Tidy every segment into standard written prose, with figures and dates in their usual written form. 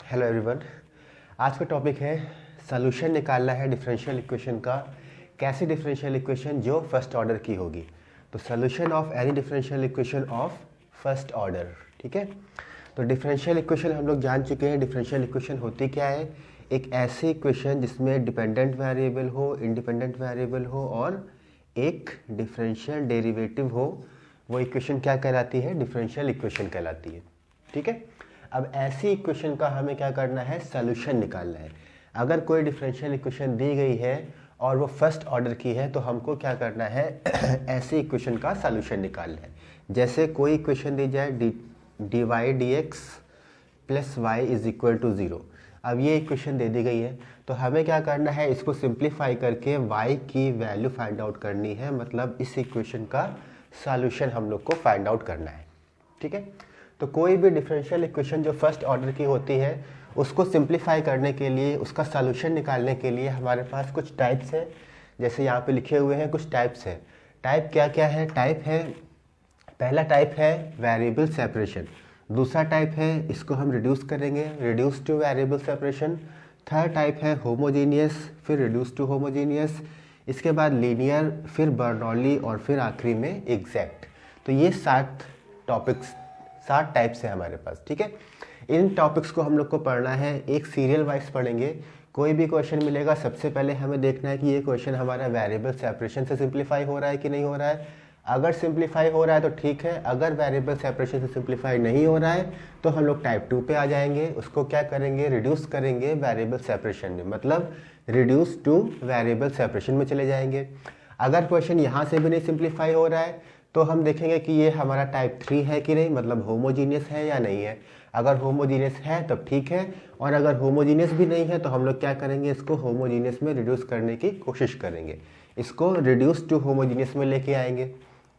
Hello everyone. आज का topic है सॉल्यूशन निकालना है डिफरेंशियल इक्वेशन का। कैसी डिफरेंशियल इक्वेशन जो फर्स्ट ऑर्डर की होगी। तो solution of any differential equation of first order. ठीक है, तो डिफरेंशियल इक्वेशन हम लोग जान चुके हैं। डिफरेंशियल इक्वेशन होती क्या है? एक ऐसी इक्वेशन जिसमें डिपेंडेंट वेरिएबल हो, इंडिपेंडेंट वेरिएबल हो और एक डिफरेंशियल डेरिवेटिव हो। वो इक्वेशन क्या कहलाती है? डिफरेंशियल इक्वेशन कहलाती है। ठीक है, अब ऐसी इक्वेशन का हमें क्या करना है? सॉल्यूशन निकालना है। अगर कोई डिफरेंशियल इक्वेशन दी गई है और वो फर्स्ट ऑर्डर की है तो हमको क्या करना है? ऐसी इक्वेशन का सॉल्यूशन निकालना है। जैसे कोई इक्वेशन दी जाए D Y D X plus Y is equal to 0। अब ये इक्वेशन दे दी गई है तो हमें क्या करना है? इसको सिंप्लीफाई करके y की वैल्यू फाइंड आउट करनी है। मतलब इस इक्वेशन का सॉल्यूशन हम लोग को फाइंड आउट करना है। ठीक है, तो कोई भी डिफरेंशियल इक्वेशन जो फर्स्ट ऑर्डर की होती है उसको सिंप्लीफाई करने के लिए, उसका सॉल्यूशन निकालने के लिए हमारे पास कुछ टाइप्स हैं। जैसे यहाँ पे लिखे हुए हैं कुछ टाइप्स हैं। टाइप क्या क्या है? टाइप है, पहला टाइप है वेरिएबल सेपरेशन। दूसरा टाइप है, इसको हम रिड्यूस करेंगे, reduce to variable separation. Third type है होमोजीनियस, फिर रिड्यूस टू होमोजीनियस। इसके बाद लीनियर, फिर बर्नौली और फिर आखिरी में एग्जैक्ट। तो ये 7 टाइप्स है हमारे पास। ठीक है, इन टॉपिक्स को हम लोग को पढ़ना है, एक सीरियल वाइज पढ़ेंगे। कोई भी क्वेश्चन मिलेगा सबसे पहले हमें देखना है कि ये क्वेश्चन हमारा वेरिएबल सेपरेशन से सिंप्लीफाई हो रहा है कि नहीं हो रहा है। अगर सिंप्लीफाई हो रहा है तो ठीक है, अगर वेरिएबल सेपरेशन से सिंप्लीफाई नहीं हो रहा है तो हम लोग टाइप 2 पे आ जाएंगे। उसको क्या करेंगे? रिड्यूस करेंगे वेरिएबल सेपरेशन में, मतलब रिड्यूस टू वेरिएबल सेपरेशन में चले जाएंगे। अगर क्वेश्चन यहाँ से भी नहीं सिंप्लीफाई हो रहा है तो हम देखेंगे कि ये हमारा टाइप 3 है कि नहीं, मतलब होमोजीनियस है या नहीं है। अगर होमोजीनियस है तब ठीक है, और अगर होमोजीनियस भी नहीं है तो हम लोग क्या करेंगे? इसको होमोजीनियस में रिड्यूस करने की कोशिश करेंगे, इसको रिड्यूस टू होमोजीनियस में लेके आएंगे।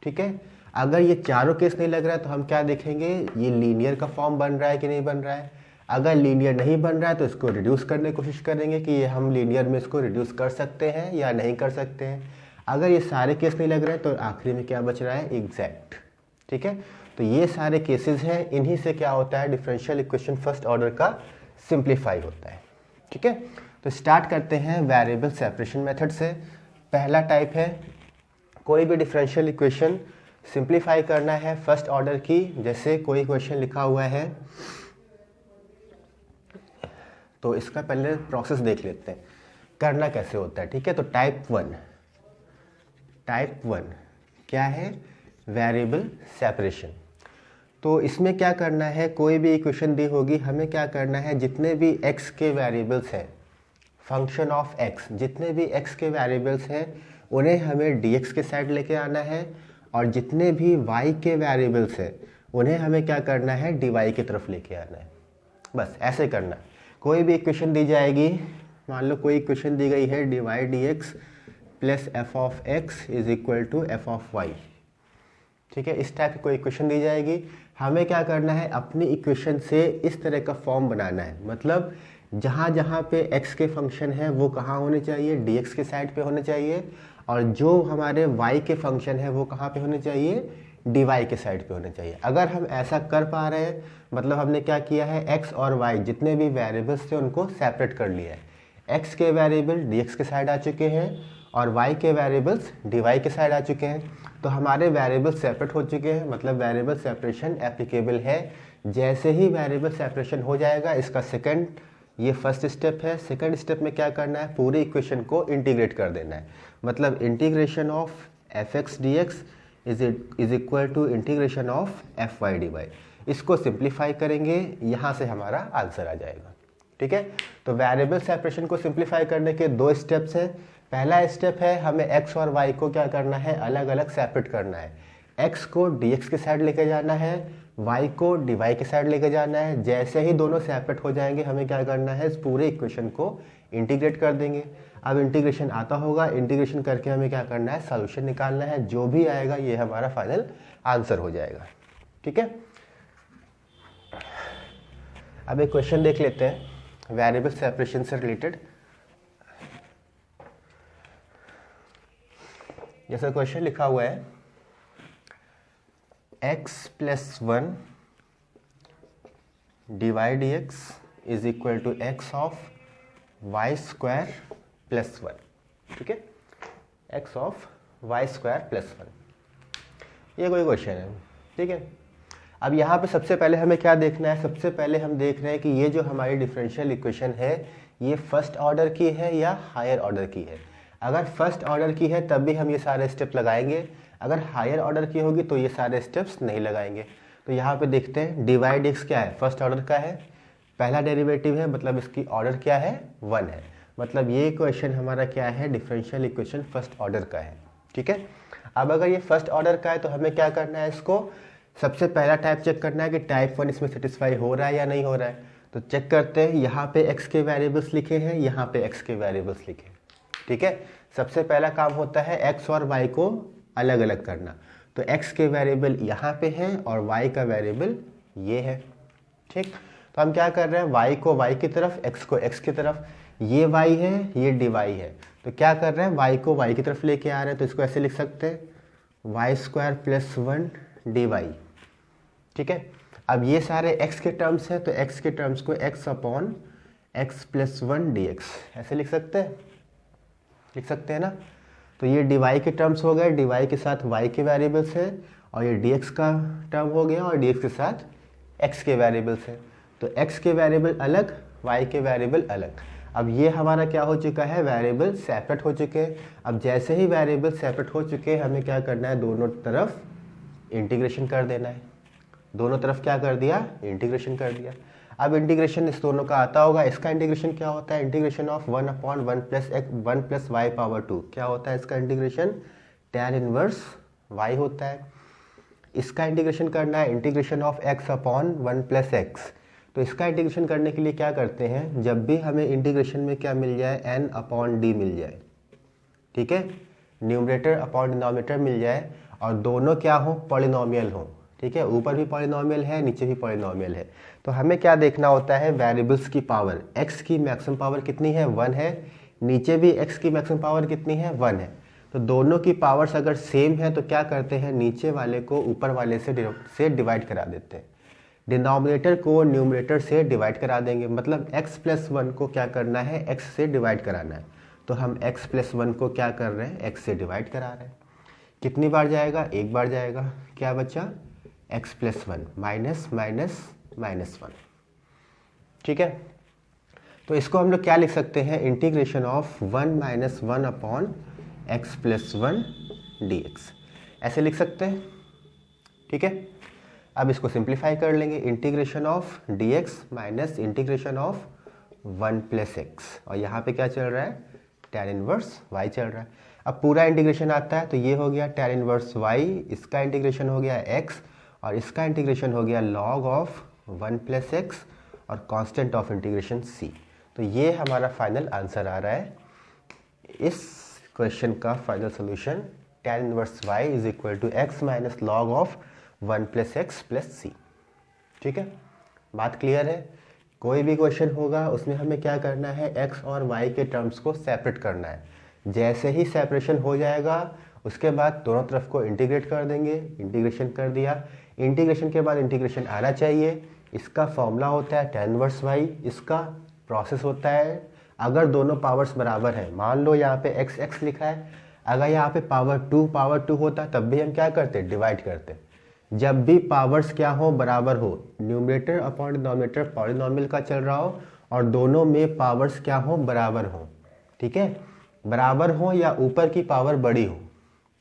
ठीक है, अगर ये चारों केस नहीं लग रहा है तो हम क्या देखेंगे? ये लीनियर का फॉर्म बन रहा है कि नहीं बन रहा है। अगर लीनियर नहीं बन रहा है तो इसको रिड्यूस करने की कोशिश करेंगे कि ये हम लीनियर में इसको रिड्यूस कर सकते हैं या नहीं कर सकते हैं। अगर ये सारे केस नहीं लग रहे हैं तो आखिरी में क्या बच रहा है? एग्जैक्ट। ठीक है, तो ये सारे केसेस हैं, इन्हीं से क्या होता है? डिफरेंशियल इक्वेशन फर्स्ट ऑर्डर का सिंप्लीफाई होता है। ठीक है, तो स्टार्ट करते हैं वेरिएबल सेपरेशन मेथड से। पहला टाइप है, कोई भी डिफरेंशियल इक्वेशन सिंप्लीफाई करना है फर्स्ट ऑर्डर की। जैसे कोई क्वेश्चन लिखा हुआ है तो इसका पहले प्रोसेस देख लेते हैं करना कैसे होता है। ठीक है, तो टाइप 1 क्या है? Variable separation. तो इसमें क्या करना है? कोई भी इक्वेशन दी होगी, हमें क्या करना है? जितने भी x के वेरिएबल्स हैं, फंक्शन ऑफ x, जितने भी x के वेरिएबल्स हैं उन्हें हमें dx के साइड लेके आना है, और जितने भी y के वेरिएबल्स हैं उन्हें हमें क्या करना है? dy की तरफ लेके आना है। बस ऐसे करना। कोई भी इक्वेशन दी जाएगी, मान लो कोई इक्वेशन दी गई है dy dx plus F of X is equal to F of Y. ठीक है, इस टाइप की कोई इक्वेशन दी जाएगी, हमें क्या करना है? अपनी इक्वेशन से इस तरह का फॉर्म बनाना है। मतलब जहाँ जहाँ पे x के फंक्शन है वो कहाँ होने चाहिए? dx के साइड पे होने चाहिए, और जो हमारे y के फंक्शन है वो कहाँ पे होने चाहिए? dy के साइड पे होने चाहिए। अगर हम ऐसा कर पा रहे हैं मतलब हमने क्या किया है? x और y जितने भी वेरिएबल्स थे उनको सेपरेट कर लिया है। x के वेरिएबल dx के साइड आ चुके हैं और y के वेरिएबल्स dy के साइड आ चुके हैं। तो हमारे वेरिएबल सेपरेट हो चुके हैं, मतलब वेरिएबल सेपरेशन एप्लीकेबल है। जैसे ही वेरिएबल सेपरेशन हो जाएगा, इसका सेकंड, ये फर्स्ट स्टेप है। सेकंड स्टेप में क्या करना है? पूरी इक्वेशन को इंटीग्रेट कर देना है। मतलब integration of F X D X is equal to integration of F Y D Y. इसको सिंप्लीफाई करेंगे, यहाँ से हमारा आंसर आ जाएगा। ठीक है, तो वेरिएबल सेपरेशन को सिंप्लीफाई करने के 2 स्टेप्स हैं। पहला स्टेप है, हमें x और y को क्या करना है? अलग अलग सेपरेट करना है। x को dx के साइड लेके जाना है, y को dy के साइड लेके जाना है। जैसे ही दोनों सेपरेट हो जाएंगे हमें क्या करना है? इस पूरे इक्वेशन को इंटीग्रेट कर देंगे। अब इंटीग्रेशन आता होगा, इंटीग्रेशन करके हमें क्या करना है? सॉल्यूशन निकालना है। जो भी आएगा ये हमारा फाइनल आंसर हो जाएगा। ठीक है, अब एक क्वेश्चन देख लेते हैं वेरिएबल सेपरेशन से रिलेटेड। जैसा क्वेश्चन लिखा हुआ है x + 1 dy dx is equal to X of Y square plus 1, ठीक है, X of Y square plus 1, ये कोई क्वेश्चन है, ठीक है। अब यहाँ पे सबसे पहले हमें क्या देखना है, सबसे पहले हम देख रहे हैं कि ये जो हमारी डिफरेंशियल इक्वेशन है ये फर्स्ट ऑर्डर की है या हायर ऑर्डर की है। अगर फर्स्ट ऑर्डर की है तब भी हम ये सारे स्टेप लगाएंगे, अगर हायर ऑर्डर की होगी तो ये सारे स्टेप्स नहीं लगाएंगे। तो यहाँ पे देखते हैं डिवाइड एक्स क्या है, फर्स्ट ऑर्डर का है, पहला डेरिवेटिव है, मतलब इसकी ऑर्डर क्या है, 1 है, मतलब ये इक्वेशन हमारा क्या है, डिफरेंशियल इक्वेशन फर्स्ट ऑर्डर का है, ठीक है। अब अगर ये फर्स्ट ऑर्डर का है तो हमें क्या करना है, इसको सबसे पहला टाइप चेक करना है कि टाइप 1 इसमें सेटिस्फाई हो रहा है या नहीं हो रहा है। तो चेक करते हैं, यहाँ पे x के वेरिएबल्स लिखे हैं, यहाँ पे x के वेरिएबल्स लिखे हैं, ठीक है। सबसे पहला काम होता है x और y को अलग अलग करना। तो x के वेरिएबल यहाँ पे हैं और y का वेरिएबल ये है, ठीक। तो हम क्या कर रहे हैं, y को y की तरफ, x को x की तरफ, ये y है ये dy है, तो क्या कर रहे हैं, y को y की तरफ लेके आ रहे हैं। तो इसको ऐसे लिख सकते हैं वाई स्क्वायर प्लस 1 dy, ठीक है। अब ये सारे x के टर्म्स हैं तो x के टर्म्स को x upon x plus 1 dx ऐसे लिख सकते हैं, लिख सकते हैं ना। तो ये dy के टर्म्स हो गए, dy के साथ y के वेरिएबल्स हैं, और ये dx का टर्म हो गया और dx के साथ x के वेरिएबल्स हैं। तो x के वेरिएबल अलग, y के वेरिएबल अलग। अब ये हमारा क्या हो चुका है, वेरिएबल सेपरेट हो चुके हैं। अब जैसे ही वेरिएबल सेपरेट हो चुके हैं हमें क्या करना है, दोनों तरफ इंटीग्रेशन कर देना है। दोनों तरफ क्या कर दिया, इंटीग्रेशन कर दिया। अब इंटीग्रेशन इस दोनों का आता होगा, इसका इंटीग्रेशन क्या होता है, integration of 1 upon 1 plus Y power 2 क्या होता है, इसका इंटीग्रेशन tan इनवर्स y होता है। इसका इंटीग्रेशन करना है integration of x upon 1 plus x. तो इसका इंटीग्रेशन करने के लिए क्या करते हैं, जब भी हमें इंटीग्रेशन में क्या मिल जाए, n अपॉन डी मिल जाए, ठीक है, न्यूमरेटर अपॉन डिनोमिनेटर मिल जाए और दोनों क्या हो, पॉलिनोमियल हो, ठीक है, ऊपर भी पॉलिनोमियल है नीचे भी पॉलिनोमियल है। तो हमें क्या देखना होता है, वेरिएबल्स की पावर, x की मैक्सिमम पावर कितनी है, 1 है, नीचे भी x की मैक्सिमम पावर कितनी है, 1 है। तो दोनों की पावर्स अगर सेम है तो क्या करते हैं, नीचे वाले को ऊपर वाले से डिवाइड करा देते हैं, डिनोमिनेटर को न्यूमरेटर से डिवाइड करा देंगे, मतलब x प्लस 1 को क्या करना है, x से डिवाइड कराना है। तो हम x प्लस 1 को क्या कर रहे हैं, x से डिवाइड करा रहे हैं। कितनी बार जाएगा, एक बार जाएगा, क्या बचा, x plus 1 minus minus minus 1, ठीक है। तो इसको हम लोग क्या लिख सकते हैं, integration of 1 minus 1 upon x plus 1 dx ऐसे लिख सकते हैं, ठीक है। अब इसको सिंप्लीफाई कर लेंगे, integration of dx minus integration of 1 plus x, और यहाँ पे क्या चल रहा है, tan इनवर्स y चल रहा है। अब पूरा इंटीग्रेशन आता है तो ये हो गया tan इनवर्स y, इसका इंटीग्रेशन हो गया x और इसका इंटीग्रेशन हो गया log ऑफ 1 प्लस एक्स और कांस्टेंट ऑफ इंटीग्रेशन c। तो ये हमारा फाइनल आंसर आ रहा है इस क्वेश्चन का final solution, tan inverse y is equal to x minus log of 1 plus x plus c, ठीक है। बात क्लियर है। कोई भी क्वेश्चन होगा उसमें हमें क्या करना है, x और y के टर्म्स को सेपरेट करना है। जैसे ही सेपरेशन हो जाएगा उसके बाद दोनों तरफ को इंटीग्रेट कर देंगे, इंटीग्रेशन कर दिया, इंटीग्रेशन के बाद इंटीग्रेशन आना चाहिए, इसका फॉर्मूला होता है tan इनवर्स y, इसका प्रोसेस होता है अगर दोनों पावर्स बराबर हैं, मान लो यहाँ पे x x लिखा है, अगर यहाँ पे पावर 2 होता तब भी हम क्या करते, डिवाइड करते। जब भी पावर्स क्या हो, बराबर हो, न्यूमरेटर अपॉन डिनोमिनेटर पॉलिनोमियल का चल रहा हो और दोनों में पावर्स क्या हो, बराबर हो, ठीक है, बराबर हो या ऊपर की पावर बड़ी हो,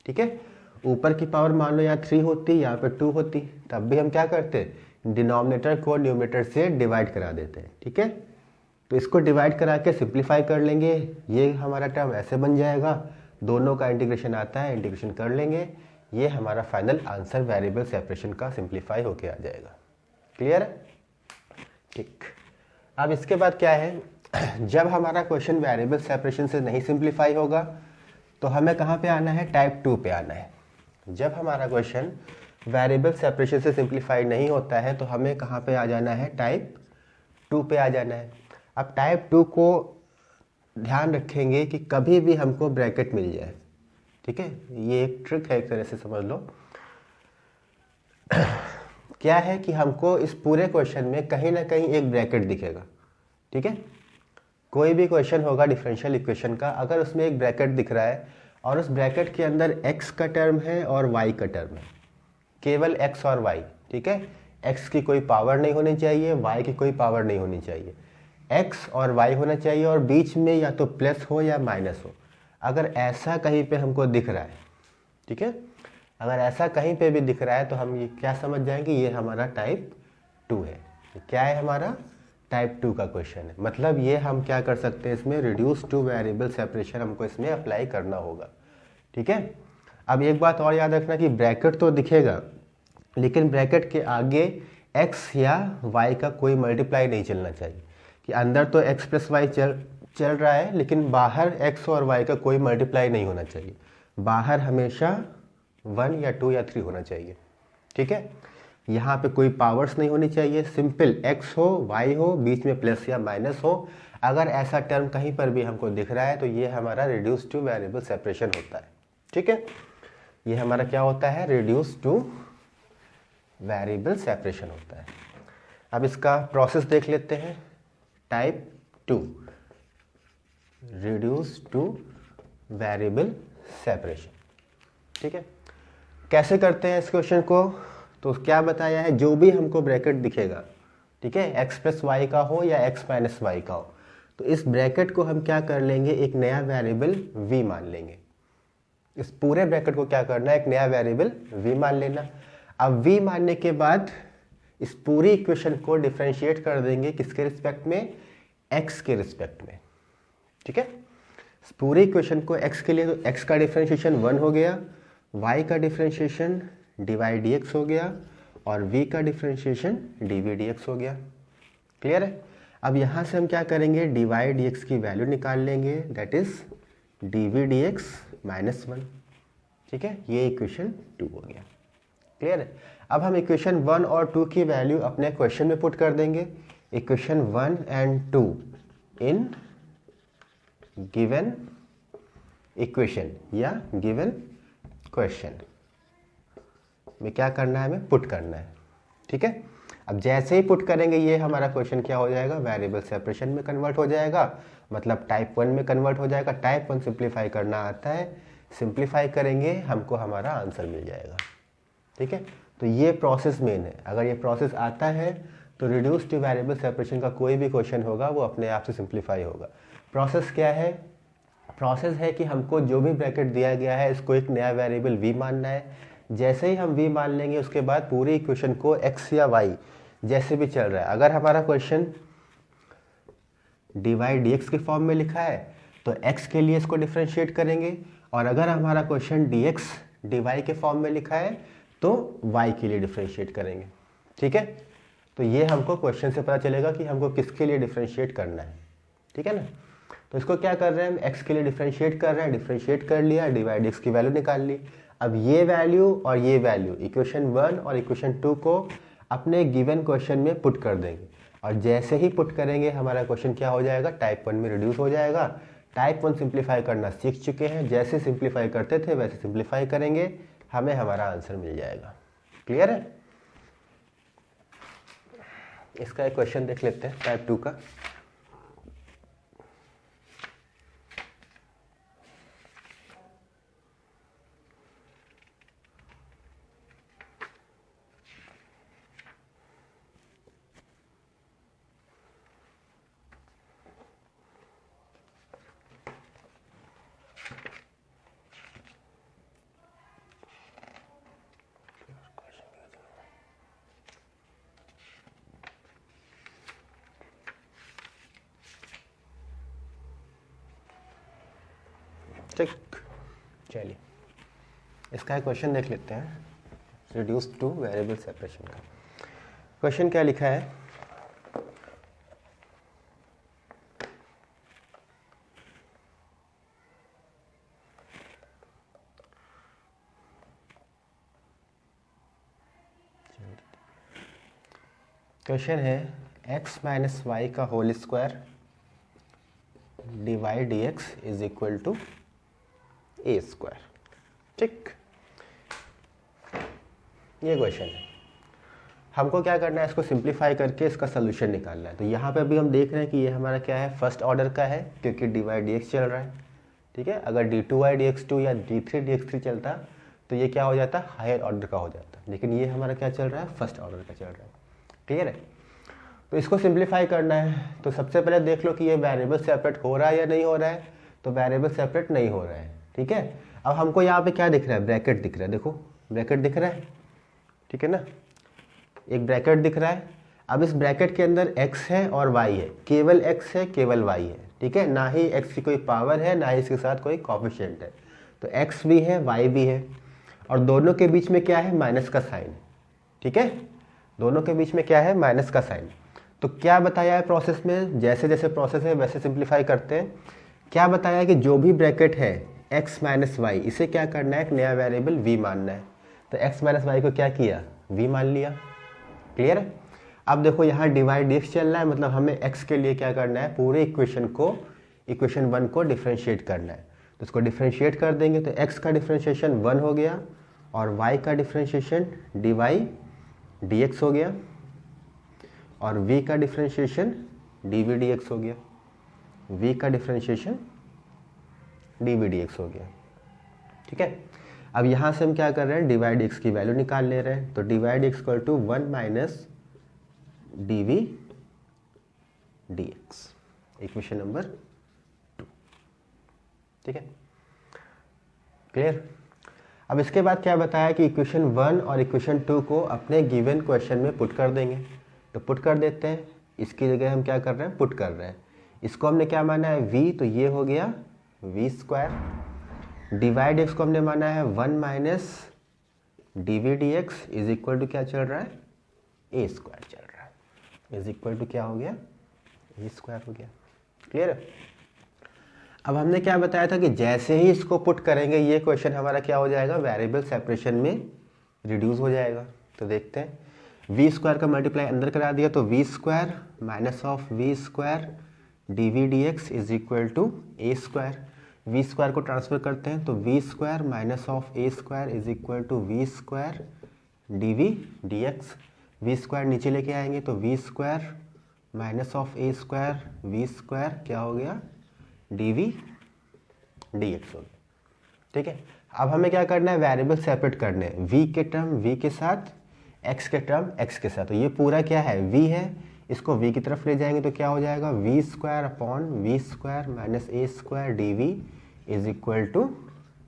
ठीक है। ऊपर की पावर मान लो यहाँ 3 होती, यहाँ पे 2 होती, तब भी हम क्या करते, डिनोमिनेटर को न्यूमरेटर से डिवाइड करा देते हैं, ठीक है। तो इसको डिवाइड करा के सिंप्लीफाई कर लेंगे, ये हमारा टर्म ऐसे बन जाएगा, दोनों का इंटीग्रेशन आता है, इंटीग्रेशन कर लेंगे, ये हमारा फाइनल आंसर वेरिएबल सेपरेशन का सिंप्लीफाई होके आ जाएगा। क्लियर है, ठीक। अब इसके बाद क्या है, जब हमारा क्वेश्चन वेरिएबल सेपरेशन से नहीं सिंप्लीफाई होगा तो हमें कहाँ पे आना है, टाइप 2 पे आना है। जब हमारा क्वेश्चन वेरिएबल सेपरेशन से सिंप्लीफाई नहीं होता है तो हमें कहाँ पे आ जाना है, टाइप 2 पे आ जाना है। अब टाइप 2 को ध्यान रखेंगे कि कभी भी हमको ब्रैकेट मिल जाए, ठीक है, ये एक ट्रिक है, एक तरह से समझ लो। क्या है कि हमको इस पूरे क्वेश्चन में कहीं ना कहीं एक ब्रैकेट दिखेगा, ठीक है, कोई भी क्वेश्चन होगा डिफरेंशियल इक्वेशन का, अगर उसमें एक ब्रैकेट दिख रहा है और उस ब्रैकेट के अंदर x का टर्म है और y का टर्म है, केवल x और y, ठीक है, x की कोई पावर नहीं होनी चाहिए, y की कोई पावर नहीं होनी चाहिए, x और y होना चाहिए और बीच में या तो प्लस हो या माइनस हो। अगर ऐसा कहीं पे हमको दिख रहा है, ठीक है, अगर ऐसा कहीं पे भी दिख रहा है तो हम ये क्या समझ जाएंगे, ये हमारा टाइप 2 है। क्या है, हमारा टाइप 2 का क्वेश्चन है। मतलब ये हम क्या कर सकते हैं, इसमें रिड्यूस टू वेरिएबल सेपरेशन हमको इसमें अप्लाई करना होगा। ठीक है, अब एक बात और याद रखना कि ब्रैकेट तो दिखेगा लेकिन ब्रैकेट के आगे x या y का कोई मल्टीप्लाई नहीं चलना चाहिए, कि अंदर तो x प्लस वाई चल रहा है लेकिन बाहर x और y का कोई मल्टीप्लाई नहीं होना चाहिए, बाहर हमेशा 1 या 2 या 3 होना चाहिए। ठीक है, यहाँ पे कोई पावर्स नहीं होनी चाहिए, सिंपल x हो y हो, बीच में प्लस या माइनस हो। अगर ऐसा टर्म कहीं पर भी हमको दिख रहा है तो ये हमारा रिड्यूस टू वेरिएबल सेपरेशन होता है। ठीक है, ये हमारा क्या होता है, रिड्यूस टू वेरिएबल सेपरेशन होता है। अब इसका प्रोसेस देख लेते हैं, type 2 reduce to variable separation. ठीक है, कैसे करते हैं इस क्वेश्चन को, तो क्या बताया है, जो भी हमको ब्रैकेट दिखेगा, ठीक है, x प्लस वाई का हो या x माइनस वाई का हो, तो इस ब्रैकेट को हम क्या कर लेंगे, एक नया वेरिएबल v मान लेंगे। इस पूरे ब्रैकेट को क्या करना है, एक नया वेरिएबल v मान लेना। अब v मानने के बाद इस पूरी इक्वेशन को डिफरेंशिएट कर देंगे, किसके रिस्पेक्ट में, x के रिस्पेक्ट में। ठीक है, इस पूरी इक्वेशन को x के लिए, तो x का डिफरेंशिएशन 1 हो गया, y का डिफरेंशिएशन डिवाइड dx हो गया और v का डिफरेंशिएशन dv dx हो गया। क्लियर है, अब यहाँ से हम क्या करेंगे, डिवाइड dx की वैल्यू निकाल लेंगे, that is dv dx minus 1। ठीक है, ये इक्वेशन 2 हो गया। क्लियर है, अब हम इक्वेशन 1 और 2 की वैल्यू अपने क्वेश्चन में पुट कर देंगे। Equation 1 and 2 in given equation या गिवन क्वेश्चन में क्या करना है, हमें पुट करना है। ठीक है, अब जैसे ही पुट करेंगे ये हमारा क्वेश्चन क्या हो जाएगा, वेरिएबल सेपरेशन में कन्वर्ट हो जाएगा, मतलब टाइप 1 में कन्वर्ट हो जाएगा। टाइप 1 सिंप्लीफाई करना आता है, सिंप्लीफाई करेंगे हमको हमारा आंसर मिल जाएगा। ठीक है, तो ये प्रोसेस मेन है। अगर ये प्रोसेस आता है तो रिड्यूस टू वेरिएबल सेपरेशन का कोई भी क्वेश्चन होगा वो अपने आप से सिंप्लीफाई होगा। प्रोसेस क्या है, प्रोसेस है कि हमको जो भी ब्रैकेट दिया गया है इसको एक नया वेरिएबल v मानना है। जैसे ही हम v मान लेंगे उसके बाद पूरी इक्वेशन को x या y जैसे भी चल रहा है, अगर हमारा क्वेश्चन डिवाइड dx के फॉर्म में लिखा है तो x के लिए इसको डिफरेंशिएट करेंगे, और अगर हमारा क्वेश्चन dx dy के फॉर्म में लिखा है तो y के लिए डिफरेंशिएट करेंगे। ठीक है, तो ये हमको क्वेश्चन से पता चलेगा कि हमको किसके लिए डिफरेंशिएट करना है। ठीक है ना, तो इसको क्या कर रहे हैं हम, x के लिए डिफरेंशिएट कर रहे हैं, डिफरेंशिएट कर लिया, डिवाइड x की वैल्यू निकाल ली। अब ये वैल्यू और ये वैल्यू इक्वेशन 1 और इक्वेशन 2 को अपने गिवन क्वेश्चन में पुट कर देंगे, और जैसे ही पुट करेंगे हमारा क्वेश्चन क्या हो जाएगा, टाइप 1 में रिड्यूस हो जाएगा। टाइप 1 सिंप्लीफाई करना सीख चुके हैं, जैसे सिंप्लीफाई करते थे वैसे सिंप्लीफाई करेंगे, हमें हमारा आंसर मिल जाएगा। क्लियर है, इसका एक क्वेश्चन देख लेते हैं टाइप 2 का। ठीक, चलिए इसका एक क्वेश्चन देख लेते हैं, रिड्यूस टू वेरिएबल सेपरेशन का। क्वेश्चन क्या लिखा है, क्वेश्चन है x माइनस वाई का whole square divide dx is equal to a हमको क्या करना है, इसको सिंप्लीफाई करके इसका सोल्यूशन निकालना है। तो यहाँ पे अभी हम देख रहे हैं कि ये हमारा क्या है, फर्स्ट ऑर्डर का है क्योंकि dy dx चल रहा है, ठीक है। अगर d2y dx2 या d3 dx3 चलता तो ये क्या हो जाता, हायर ऑर्डर का हो जाता, लेकिन ये हमारा क्या चल रहा है, फर्स्ट ऑर्डर का चल रहा है। क्लियर है। तो इसको सिंप्लीफाई करना है। तो सबसे पहले देख लो कि ये वेरिएबल सेपरेट हो रहा है या नहीं हो रहा है। तो वेरिएबल सेपरेट नहीं हो रहा है, ठीक है। अब हमको यहाँ पे क्या दिख रहा है, ब्रैकेट दिख रहा है, देखो ब्रैकेट दिख रहा है, ठीक है ना, एक ब्रैकेट दिख रहा है। अब इस ब्रैकेट के अंदर x है और y है, केवल x है केवल y है, ठीक है, ना ही x की कोई पावर है ना ही इसके साथ कोई कोएफिशिएंट है। तो x भी है y भी है और दोनों के बीच में क्या है, माइनस का साइन, ठीक है, दोनों के बीच में क्या है, माइनस का साइन। तो क्या बताया है प्रोसेस में, जैसे जैसे प्रोसेस है वैसे सिंप्लीफाई करते हैं। क्या बताया है कि जो भी ब्रैकेट है x माइनस वाई, इसे क्या करना है, एक नया वेरिएबल v मानना है। तो x माइनस वाई को क्या किया, v मान लिया। क्लियर है। अब देखो यहाँ डिवाइड dx चल रहा है, मतलब हमें x के लिए क्या करना है, पूरे इक्वेशन को, इक्वेशन 1 को डिफरेंशिएट करना है। तो इसको डिफरेंशिएट कर देंगे तो x का डिफरेंशिएशन 1 हो गया और y का डिफरेंशिएशन dy dx हो गया और v का डिफरेंशिएशन dv dx हो गया, v का डिफरेंशिएशन dv dx हो गया, ठीक है। अब यहाँ से हम क्या कर रहे हैं, डिवाइड x की वैल्यू निकाल ले रहे हैं। तो divide x equal to 1 minus dv dx, equation number 2, ठीक है, क्लियर। अब इसके बाद क्या बताया कि इक्वेशन 1 और इक्वेशन 2 को अपने गिवन क्वेश्चन में पुट कर देंगे। तो पुट कर देते हैं, इसकी जगह हम क्या कर रहे हैं, पुट कर रहे हैं। इसको हमने क्या माना है, v, तो ये हो गया v स्क्वायर। डिवाइड x को हमने माना है 1 minus dv dx is equal to क्या चल रहा है, a स्क्वायर चल रहा है, इज इक्वल टू क्या हो गया, a स्क्वायर हो गया। क्लियर है। अब हमने क्या बताया था कि जैसे ही इसको पुट करेंगे ये क्वेश्चन हमारा क्या हो जाएगा, वेरिएबल सेपरेशन में रिड्यूस हो जाएगा। तो देखते हैं, v स्क्वायर का मल्टीप्लाई अंदर करा दिया तो v square minus of v square dv dx is equal to a square. v square को ट्रांसफर करते हैं तो v square minus of a square is equal to v square dv dx। v square नीचे लेके आएंगे तो v square minus of a square v square क्या हो गया, dv dx हो गया, ठीक है। अब हमें क्या करना है, वेरिएबल सेपरेट करने हैं, v के टर्म v के साथ, x के टर्म x के साथ। तो ये पूरा क्या है, v है, इसको v की तरफ ले जाएंगे तो क्या हो जाएगा, v square upon v square minus a square dv is equal to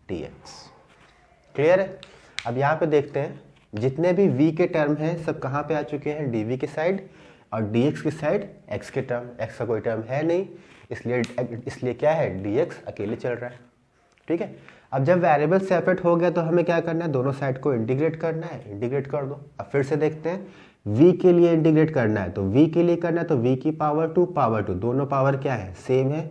dx। Clear है। अब यहाँ पे देखते हैं, जितने भी v के टर्म हैं सब कहाँ पे आ चुके हैं, dv की साइड, और dx की साइड x के टर्म, x का कोई टर्म है नहीं, इसलिए क्या है, dx अकेले चल रहा है, ठीक है। अब जब वेरिएबल सेपरेट हो गया तो हमें क्या करना है, दोनों साइड को इंटीग्रेट करना है, इंटीग्रेट कर दो। अब फिर से देखते हैं, v के लिए इंटीग्रेट करना है तो v के लिए करना है तो v की पावर 2, दोनों पावर क्या है, सेम है।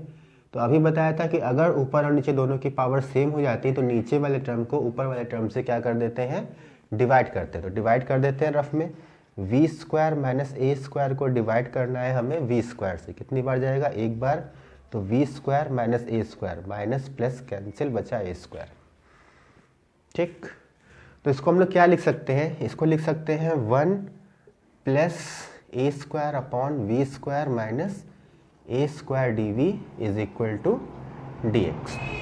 तो अभी बताया था कि अगर ऊपर और नीचे दोनों की पावर सेम हो जाती है तो नीचे वाले टर्म को ऊपर वाले टर्म से क्या कर देते हैं, डिवाइड करते हैं। तो डिवाइड कर देते हैं रफ में, v square minus a square को डिवाइड करना है हमें v स्क्वायर से, कितनी बार जाएगा, एक बार। तो v square minus a square, minus plus cancel, बचा a स्क्वायर, ठीक। तो इसको हम लोग क्या लिख सकते हैं, इसको लिख सकते हैं 1 plus a square upon v square minus a square dv is equal to dx।